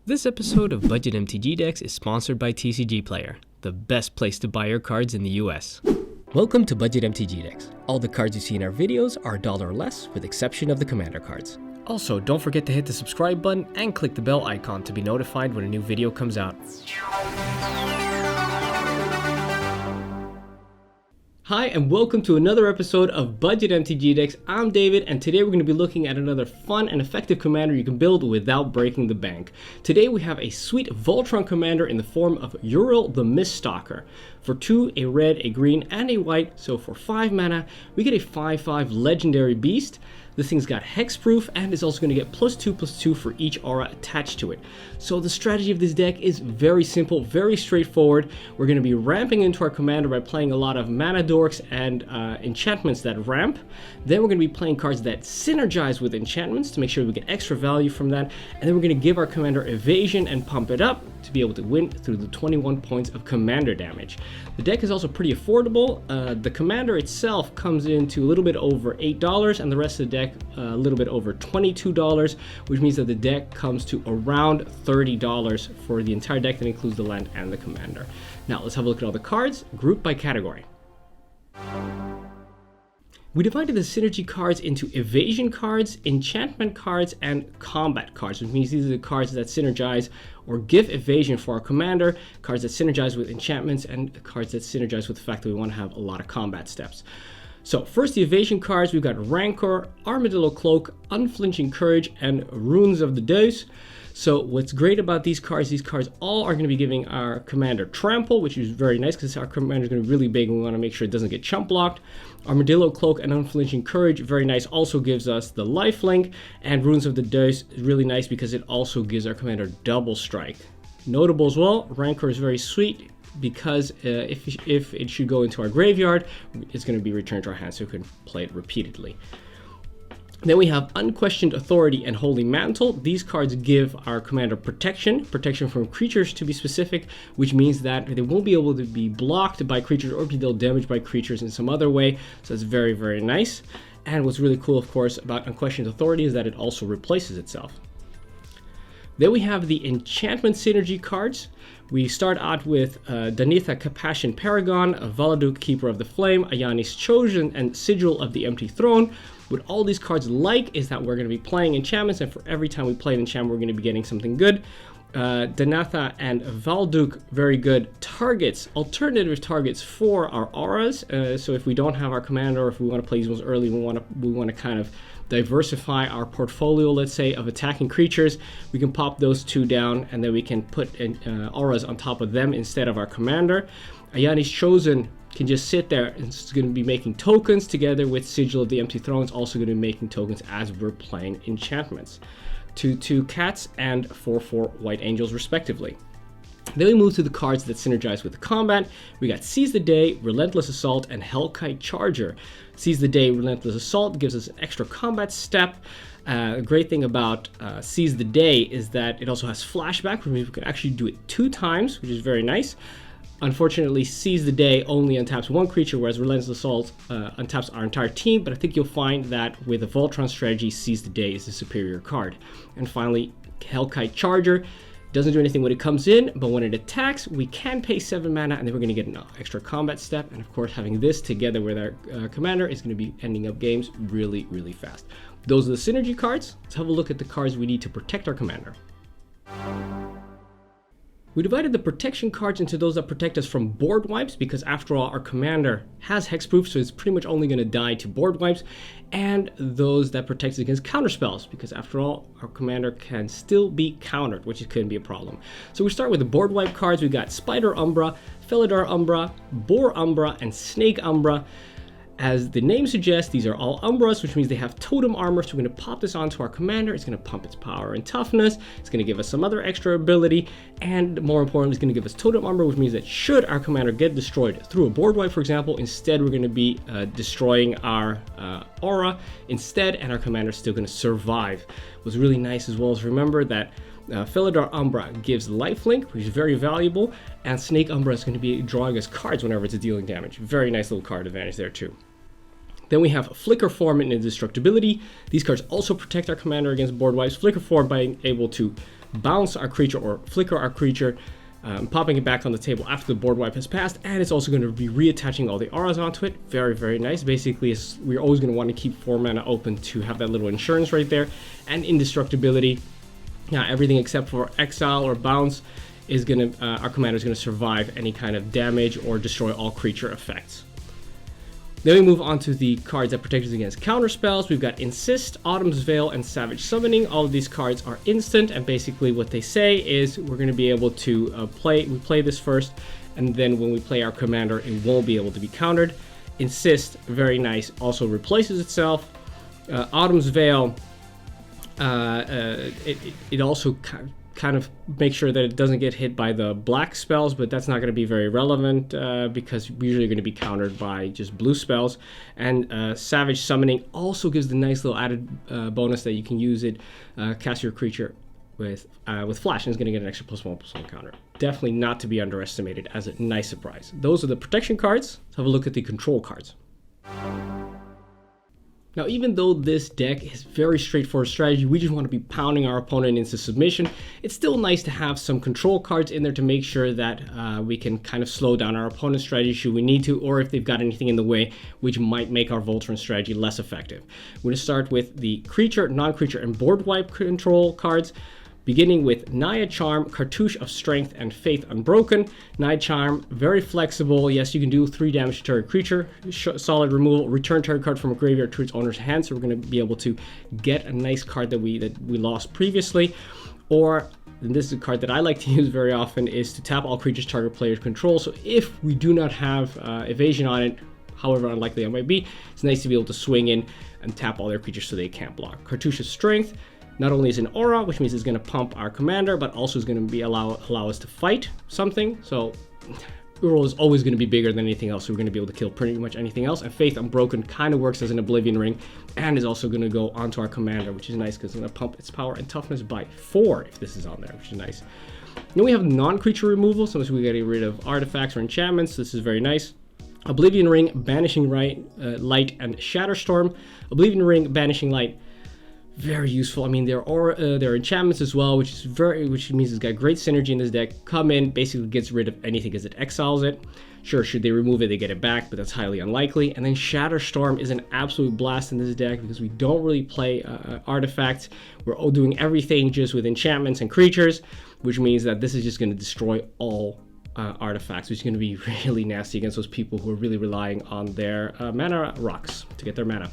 This episode of Budget MTG Decks is sponsored by TCG Player, the best place to buy your cards in the US. Welcome to Budget MTG Decks. All the cards you see in our videos are $1 or less, with exception of the Commander cards. Also, don't forget to hit the subscribe button and click the bell icon to be notified when a new video comes out. Hi and welcome to another episode of Budget MTG Decks. I'm David and today we're going to be looking at another fun and effective commander you can build without breaking the bank. Today we have a sweet Voltron commander in the form of Uril the Miststalker. For 2, a red, a green, and a white, so for 5 mana, we get a 5/5 legendary beast. This thing's got hexproof and is also going to get +2/+2 for each aura attached to it. So the strategy of this deck is very simple, very straightforward. We're going to be ramping into our commander by playing a lot of mana dorks and enchantments that ramp. Then we're going to be playing cards that synergize with enchantments to make sure we get extra value from that. And then we're going to give our commander evasion and pump it up to be able to win through the 21 points of commander damage. The deck is also pretty affordable. The commander itself comes into a little bit over $8 and the rest of the deck a little bit over $22, which means that the deck comes to around $30 for the entire deck that includes the land and the commander. Now let's have a look at all the cards grouped by category. We divided the synergy cards into evasion cards, enchantment cards, and combat cards, which means these are the cards that synergize or give evasion for our commander, cards that synergize with enchantments, and cards that synergize with the fact that we want to have a lot of combat steps. So first, the evasion cards, we've got Rancor, Armadillo Cloak, Unflinching Courage, and Runes of the Deuce. So what's great about these cards all are going to be giving our commander trample, which is very nice because our commander is going to be really big and we want to make sure it doesn't get chump blocked. Armadillo Cloak and Unflinching Courage, very nice, also gives us the lifelink. And Runes of the Deuce is really nice because it also gives our commander double strike. Notable as well, Rancor is very sweet because if it should go into our graveyard, it's going to be returned to our hand so we can play it repeatedly. Then we have Unquestioned Authority and Holy Mantle. These cards give our commander protection from creatures to be specific, which means that they won't be able to be blocked by creatures or be dealt damage by creatures in some other way. So that's very, very nice. And what's really cool, of course, about Unquestioned Authority is that it also replaces itself. Then we have the enchantment synergy cards. We start out with Danitha Capashen Paragon, Valaduc Keeper of the Flame, Ayani's Chosen, and Sigil of the Empty Throne. What all these cards like is that we're going to be playing enchantments, and for every time we play an enchantment, we're going to be getting something good. Danitha and Valaduc, very good targets, alternative targets for our auras. So if we don't have our commander, or if we want to play these ones early, we want to kind of diversify our portfolio, let's say, of attacking creatures. We can pop those two down, and then we can put auras on top of them instead of our commander. Ayani's Chosen can just sit there and it's going to be making tokens together with Sigil of the Empty Throne. It's also going to be making tokens as we're playing enchantments. 2/2 cats and 4/4 white angels respectively. Then we move to the cards that synergize with the combat. We got Seize the Day, Relentless Assault, and Hellkite Charger. Seize the Day, Relentless Assault gives us an extra combat step. The great thing about Seize the Day is that it also has flashback, which means we can actually do it 2 times, which is very nice. Unfortunately, Seize the Day only untaps 1 creature, whereas Relentless Assault untaps our entire team, but I think you'll find that with the Voltron strategy, Seize the Day is the superior card. And finally, Hellkite Charger doesn't do anything when it comes in, but when it attacks, we can pay 7 mana, and then we're going to get an extra combat step. And of course, having this together with our commander is going to be ending up games really, really fast. Those are the synergy cards. Let's have a look at the cards we need to protect our commander. We divided the protection cards into those that protect us from board wipes, because after all, our commander has hexproof, so it's pretty much only going to die to board wipes, and those that protect us against counterspells, because after all, our commander can still be countered, which couldn't be a problem. So we start with the board wipe cards. We've got Spider Umbra, Felidar Umbra, Boar Umbra, and Snake Umbra. As the name suggests, these are all Umbras, which means they have totem armor, so we're going to pop this onto our commander. It's going to pump its power and toughness. It's going to give us some other extra ability, and more importantly, it's going to give us totem armor, which means that should our commander get destroyed through a board wipe, for example, instead we're going to be destroying our aura instead, and our commander is still going to survive. What's really nice as well is remember that Felidar Umbra gives lifelink, which is very valuable, and Snake Umbra is going to be drawing us cards whenever it's dealing damage. Very nice little card advantage there too. Then we have Flicker Form and Indestructibility. These cards also protect our commander against board wipes. Flicker Form being able to bounce our creature or flicker our creature, popping it back on the table after the board wipe has passed, and it's also going to be reattaching all the auras onto it. Very, very nice. Basically, we're always going to want to keep 4 mana open to have that little insurance right there. And indestructibility, everything except for exile or bounce is going to, our commander is going to survive any kind of damage or destroy all creature effects. Then we move on to the cards that protect us against counter spells. We've got Insist, Autumn's Veil, and Savage Summoning. All of these cards are instant, and basically what they say is we're going to be able to play this first, and then when we play our commander, it won't be able to be countered. Insist, very nice, also replaces itself. Autumn's Veil, it also kind of make sure that it doesn't get hit by the black spells, but that's not going to be very relevant because we're usually going to be countered by just blue spells. And Savage Summoning also gives the nice little added bonus that you can use it, cast your creature with Flash, and it's going to get an extra +1/+1 counter. Definitely not to be underestimated as a nice surprise. Those are the protection cards. Let's have a look at the control cards. Now, even though this deck is very straightforward strategy, we just want to be pounding our opponent into submission, it's still nice to have some control cards in there to make sure that we can kind of slow down our opponent's strategy should we need to, or if they've got anything in the way which might make our Voltron strategy less effective. We're going to start with the creature, non-creature, and board wipe control cards. Beginning with Naya Charm, Cartouche of Strength, and Faith Unbroken. Naya Charm, very flexible. Yes, you can do 3 damage to target creature. Solid removal. Return target card from a graveyard to its owner's hand. So we're going to be able to get a nice card that we lost previously. Or, and this is a card that I like to use very often, is to tap all creatures target players control. So if we do not have evasion on it, however unlikely it might be, it's nice to be able to swing in and tap all their creatures so they can't block. Cartouche of Strength. Not only is an aura, which means it's going to pump our commander, but also is going to be allow us to fight something. So Uril is always going to be bigger than anything else, so we're going to be able to kill pretty much anything else. And Faith Unbroken kind of works as an Oblivion Ring, and is also going to go onto our commander, which is nice because it's going to pump its power and toughness by 4 if this is on there, which is nice. Then we have non-creature removal, so we get rid of artifacts or enchantments. This is very nice. Meblvion Ring, Banishing Light, and Shatterstorm. Meblvion Ring, Banishing Light, very useful. I mean, there are enchantments as well, which means it's got great synergy in this deck. Come in, basically gets rid of anything because it exiles it. Sure, should they remove it, they get it back, but that's highly unlikely. And then Shatterstorm is an absolute blast in this deck because we don't really play artifacts. We're all doing everything just with enchantments and creatures, which means that this is just going to destroy all artifacts, which is going to be really nasty against those people who are really relying on their mana rocks to get their mana.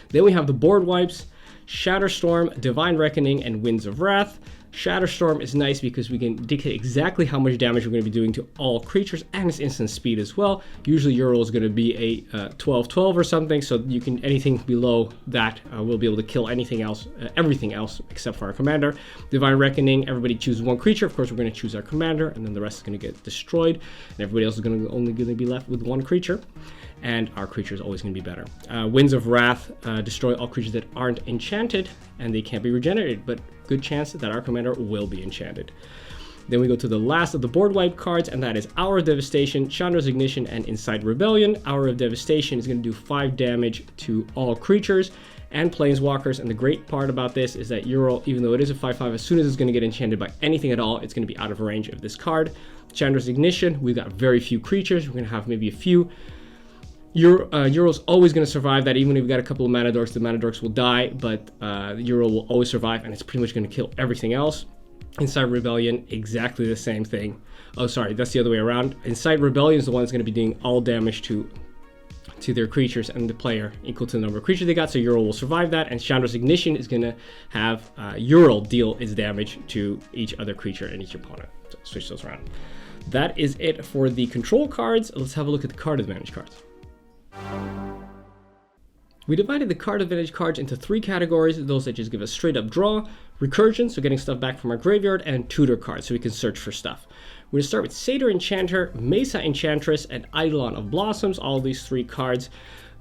Then we have the board wipes. Shatterstorm, Divine Reckoning, and Winds of Wrath. Shatterstorm is nice because we can dictate exactly how much damage we're going to be doing to all creatures, and it's instant speed as well. Usually Uril is going to be a 12/12 or something, so you can anything below that will be able to kill anything else, everything else except for our commander. Divine Reckoning, everybody chooses 1 creature. Of course, we're going to choose our commander, and then the rest is going to get destroyed, and everybody else is only going to be left with 1 creature. And our creature is always going to be better. Winds of Wrath, destroy all creatures that aren't enchanted, and they can't be regenerated, but good chance that our commander will be enchanted. Then we go to the last of the board wipe cards, and that is Hour of Devastation, Chandra's Ignition, and Inside Rebellion. Hour of Devastation is going to do 5 damage to all creatures and planeswalkers, and the great part about this is that Uril, even though it is a 5/5, as soon as it's going to get enchanted by anything at all, it's going to be out of range of this card. Chandra's Ignition, we've got very few creatures. We're going to have maybe a few. Uril's always going to survive that. Even if we've got a couple of mana dorks, the mana dorks will die, but Uril will always survive, and it's pretty much going to kill everything else. Inside Rebellion, exactly the same thing. Oh, sorry, that's the other way around. Inside Rebellion is the one that's going to be doing all damage to their creatures and the player equal to the number of creatures they got, so Uril will survive that, and Chandra's Ignition is going to have Uril deal its damage to each other creature and each opponent. So switch those around. That is it for the control cards. Let's have a look at the card advantage cards. We divided the card advantage cards into 3 categories: those that just give us straight up draw, recursion, so getting stuff back from our graveyard, and tutor cards, so we can search for stuff. We're going to start with Satyr Enchanter, Mesa Enchantress, and Eidolon of Blossoms. All of these 3 cards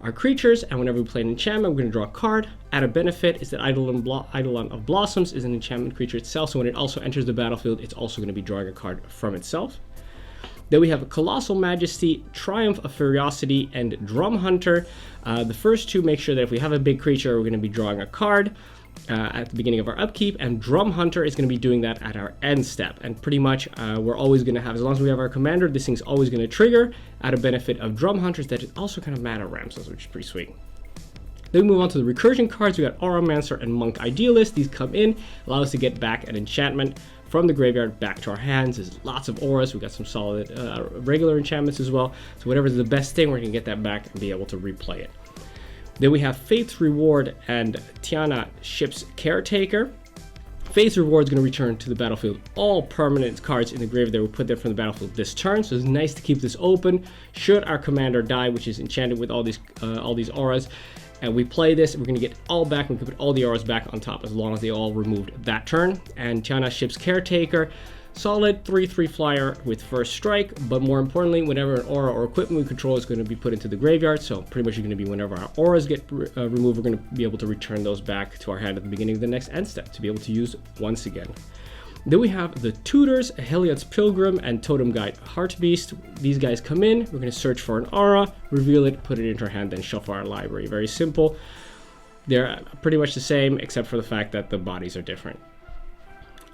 are creatures, and whenever we play an enchantment, we're going to draw a card. Added benefit is that Eidolon of Blossoms is an enchantment creature itself, so when it also enters the battlefield, it's also going to be drawing a card from itself. Then we have a Colossal Majesty, Triumph of Ferocity, and Drum Hunter. The first 2 make sure that if we have a big creature, we're going to be drawing a card. at the beginning of our upkeep, and Drum Hunter is going to be doing that at our end step. And pretty much we're always going to have, as long as we have our commander, this thing's always going to trigger at a benefit of Drum Hunters that is also kind of mana ramps us, which is pretty sweet. Then we move on to the recursion cards. We got Auramancer and Monk Idealist. These come in, allow us to get back an enchantment from the graveyard back to our hands. There's lots of auras. We got some solid regular enchantments as well. So whatever's the best thing, we're going to get that back and be able to replay it. Then we have Faith's Reward and Tiana Ship's Caretaker. Faith's Reward is going to return to the battlefield all permanent cards in the graveyard that were put there from the battlefield this turn. So it's nice to keep this open. Should our commander die, which is enchanted with all these auras, and we play this, we're going to get all back. We can put all the auras back on top as long as they all removed that turn. And Tiana Ship's Caretaker, solid 3/3 flyer with first strike, but more importantly, whenever an aura or equipment we control is going to be put into the graveyard, so pretty much going to be whenever our auras get removed, we're going to be able to return those back to our hand at the beginning of the next end step to be able to use once again. Then we have the Tutors, Heliod's Pilgrim, and Totem Guide Heartbeast. These guys come in, we're going to search for an aura, reveal it, put it into our hand, then shuffle our library. Very simple. They're pretty much the same, except for the fact that the bodies are different.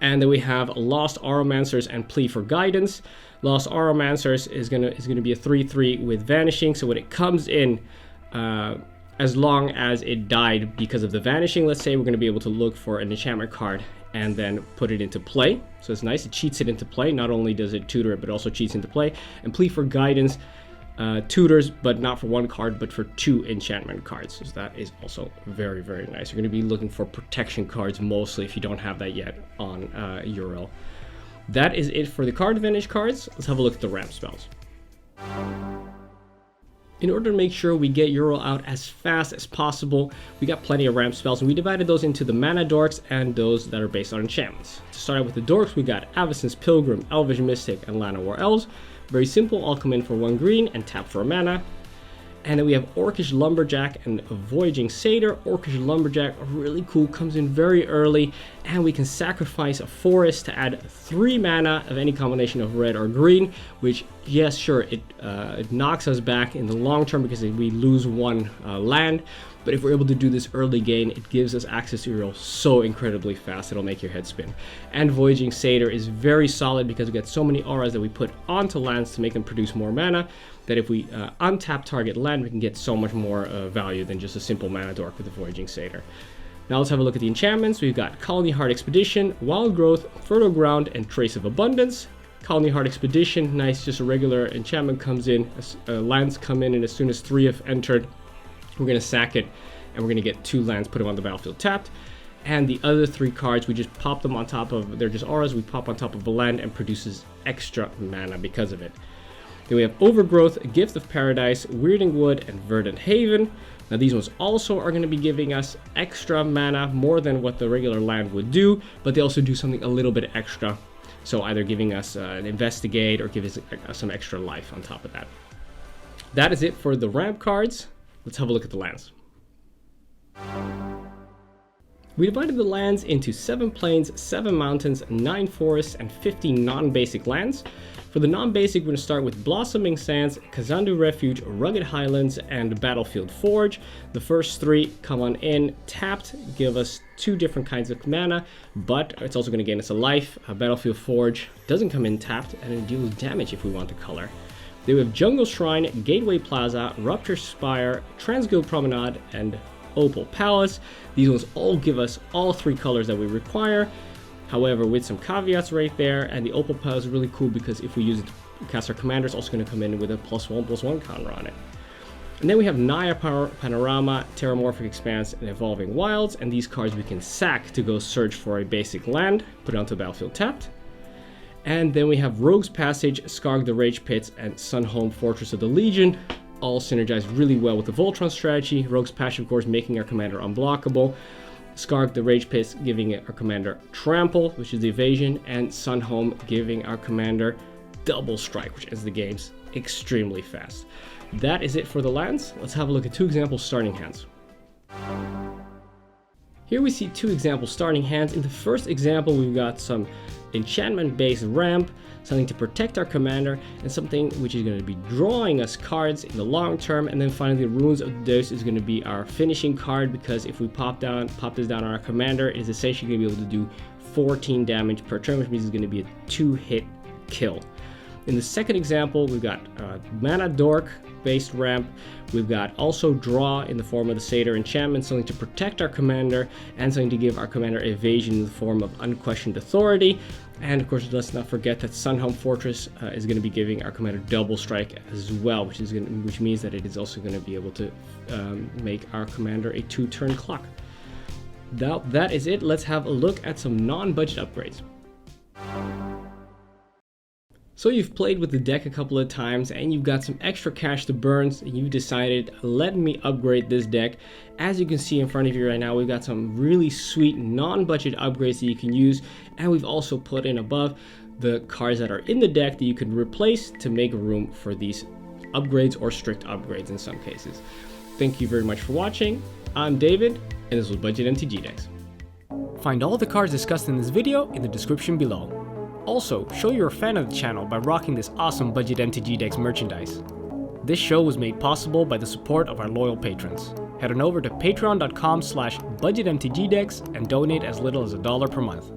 And then we have Lost Auramancers and Plea for Guidance. Lost Auramancers is gonna be a 3/3 with Vanishing, so when it comes in, as long as it died because of the Vanishing, let's say, we're going to be able to look for an enchantment card and then put it into play. So it's nice, it cheats it into play. Not only does it tutor it, but also cheats into play. And Plea for Guidance tutors, but not for one card, but for 2 enchantment cards. So that is also very, very nice. You're going to be looking for protection cards mostly if you don't have that yet on Uril. That is it for the card advantage cards. Let's have a look at the ramp spells. In order to make sure we get Uril out as fast as possible, we got plenty of ramp spells, and we divided those into the mana dorks and those that are based on enchantments. To start out with the dorks, we got Avacyn's Pilgrim, Elvish Mystic, and Llanowar Elves. Very simple, all come in for 1 green and tap for a mana. And then we have Orcish Lumberjack and Voyaging Satyr. Orcish Lumberjack, really cool, comes in very early, and we can sacrifice a forest to add 3 mana of any combination of red or green, which, yes, sure, it knocks us back in the long term because we lose 1 land, but if we're able to do this early game, it gives us access to Uril so incredibly fast, it'll make your head spin. And Voyaging Satyr is very solid because we get so many auras that we put onto lands to make them produce more mana, that if we untap target land, we can get so much more value than just a simple mana dork with the Voyaging Satyr. Now let's have a look at the enchantments. We've got Colony Heart Expedition, Wild Growth, Fertile Ground, and Trace of Abundance. Colony Heart Expedition, nice, just a regular enchantment comes in, lands come in, and as soon as 3 have entered, we're going to sack it, and we're going to get 2 lands, put them on the battlefield tapped. And the other 3 cards, we just pop them on top of, they're just auras, we pop on top of a land and produces extra mana because of it. Then we have Overgrowth, Gift of Paradise, Weirding Wood, and Verdant Haven. Now these ones also are going to be giving us extra mana, more than what the regular land would do, but they also do something a little bit extra. So either giving us an Investigate or giving us some extra life on top of that. That is it for the ramp cards. Let's have a look at the lands. We divided the lands into 7 plains, 7 mountains, 9 forests, and 50 non-basic lands. For the non-basic, we're going to start with Blossoming Sands, Kazandu Refuge, Rugged Highlands, and Battlefield Forge. The first 3 come on in, tapped, give us 2 different kinds of mana, but it's also going to gain us a life. Battlefield Forge doesn't come in tapped, and it deals damage if we want to color. Then we have Jungle Shrine, Gateway Plaza, Rupture Spire, Transguild Promenade, and Opal Palace. These ones all give us all 3 colors that we require. However, with some caveats right there, and the Opal Palace is really cool because if we use it to cast our commander, it's also going to come in with a +1/+1 counter on it. And then we have Naya Panorama, Terramorphic Expanse, and Evolving Wilds, and these cards we can sack to go search for a basic land, put it onto the battlefield tapped. And then we have Rogue's Passage, Skarg the Rage Pits, and Sunhome Fortress of the Legion, all synergize really well with the Voltron strategy. Rogue's Passage, of course, making our commander unblockable. Skarg the Rage Pits giving our commander Trample, which is the evasion, and Sunhome giving our commander Double Strike, which ends the games extremely fast. That is it for the lands. Let's have a look at 2 example starting hands. Here we see 2 example starting hands. In the first example, we've got some enchantment-based ramp, something to protect our commander, and something which is going to be drawing us cards in the long term. And then finally, the Runes of the Dose is going to be our finishing card, because if we pop this down on our commander, it is essentially going to be able to do 14 damage per turn, which means it's going to be a 2-hit kill. In the second example, we've got Mana Dork based ramp. We've got also draw in the form of the Satyr enchantment, something to protect our commander and something to give our commander evasion in the form of Unquestioned Authority. And of course, let's not forget that Sunhelm Fortress is going to be giving our commander double strike as well, which means that it is also going to be able to make our commander a 2-turn clock. That is it. Let's have a look at some non-budget upgrades. So you've played with the deck a couple of times and you've got some extra cash to burn, and you've decided, let me upgrade this deck. As you can see in front of you right now, we've got some really sweet non-budget upgrades that you can use, and we've also put in above the cards that are in the deck that you can replace to make room for these upgrades, or strict upgrades in some cases. Thank you very much for watching. I'm David, and this was Budget MTG Decks. Find all the cards discussed in this video in the description below. Also, show you're a fan of the channel by rocking this awesome Budget MTG Decks merchandise. This show was made possible by the support of our loyal patrons. Head on over to patreon.com/budgetmtgdecks and donate as little as $1 per month.